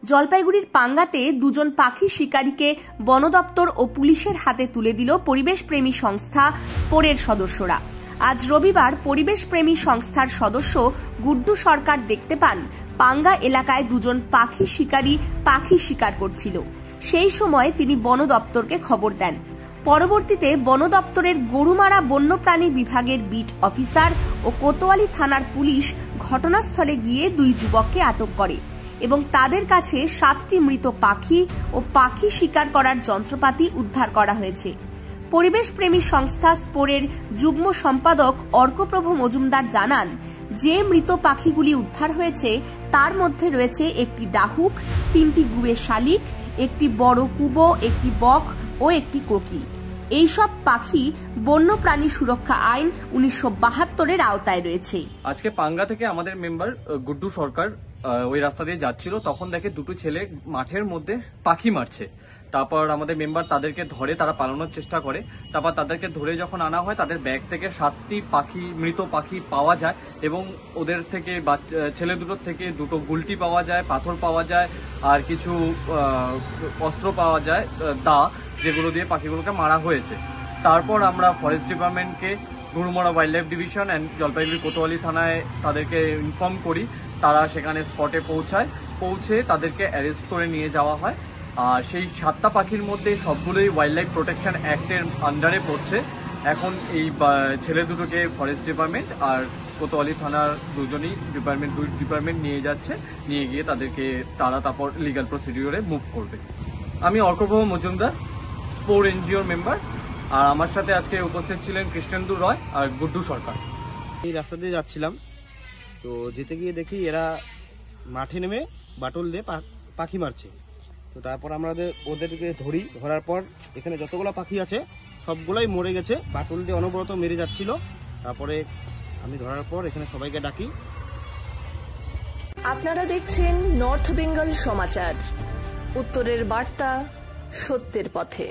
জলপাইগুড়ির পাঙ্গাতে দুজন পাখি শিকারীকে বন দপ্তর ও পুলিশের হাতে তুলে দিল পরিবেশ প্রেমী সংস্থা স্পোরের সদস্যরা। আজ রবিবার পরিবেশ প্রেমী সংস্থার সদস্য গুড্ডু সরকার দেখতে পান পাঙ্গা এলাকায় দুজন পাখি শিকারী পাখি শিকার করছিল। সেই সময় তিনি বন দপ্তরকে খবর দেন। পরবর্তীতে বন দপ্তরের গরুমারা বন্যপ্রাণী বিভাগের বিট অফিসার ও কোতোয়ালি থানার পুলিশ ঘটনাস্থলে গিয়ে দুই যুবককে আটক করে এবং তাদের কাছে 7টি মৃত পাখি ও পাখি শিকার করার যন্ত্রপাতি উদ্ধার করা হয়েছে। পরিবেশ প্রেমী সংস্থা স্পোরের যুগ্ম সম্পাদক অর্কপ্রভ মজুমদার জানান, যে মৃত পাখিগুলি উদ্ধার হয়েছে তার মধ্যে রয়েছে একটি ডাহুক, 3টি গুবে শালিক, একটি বড় কুবো, একটি বক ও একটি কোকিল। এইসব পাখি বন্যপ্রাণী সুরক্ষা আইন 1972-এর আওতায় রয়েছে। আজকে পাঙ্গা থেকে আমাদের মেম্বার গুড্ডু সরকার ওই রাস্তা দিয়ে যাচ্ছিল, তখন দেখে দুটো ছেলে মাঠের মধ্যে পাখি মারছে। তারপর আমাদের মেম্বার তাদেরকে ধরে, তারা পালানোর চেষ্টা করে। তারপর তাদেরকে ধরে যখন আনা হয়, তাদের ব্যাগ থেকে 7টি পাখি মৃত পাখি পাওয়া যায় এবং ওদের থেকে ছেলে দুটোর থেকে দুটো গুলটি পাওয়া যায়, পাথর পাওয়া যায় আর কিছু অস্ত্র পাওয়া যায়, দা, যেগুলো দিয়ে পাখিগুলোকে মারা হয়েছে। তারপর আমরা ফরেস্ট ডিপার্টমেন্টকে, Gorumara wild life division and Jalpaiguri Kotwali থানায় তাদেরকে ইনফর্ম করি। তারা সেখানে স্পটে পৌঁছে তাদেরকে অ্যারেস্ট করে নিয়ে যাওয়া হয়। আর সেই 7টা পাখির মধ্যে সবগুলোই ওয়াইল্ড লাইফ প্রোটেকশন অ্যাক্টের আন্ডারে পড়ছে। এখন এই ছেলে দুটোকে ফরেস্ট ডিপার্টমেন্ট আর কোতোয়ালি থানার দুই ডিপার্টমেন্ট নিয়ে যাচ্ছে, নিয়ে গিয়ে তারপর লিগ্যাল প্রসিডিওরে মুভ করবে। আমি অর্কপ্রভ মজুমদার, স্পোর এনজিওর মেম্বার, আর আমার সাথে আজকে উপস্থিত ছিলেন কৃষ্ণেন্দু রয় আর গুড্ডু সরকার। এই রাস্তা দিয়ে যাচ্ছিলাম, তো যেতে গিয়ে দেখি এরা মাঠে নেমে বাটুল দিয়ে পাখি মারছে। তো তারপর আমরা ওদেরকে ধরার পর এখানে যতগুলো পাখি আছে সবগুলোই মরে গেছে, বাটুল দিয়ে অনবরত মেরে যাচ্ছিল। তারপরে আমি ধরার পর এখানে সবাইকে ডাকি। আপনারা দেখছেন নর্থ বেঙ্গল সমাচার, উত্তরের বার্তা, সত্যের পথে।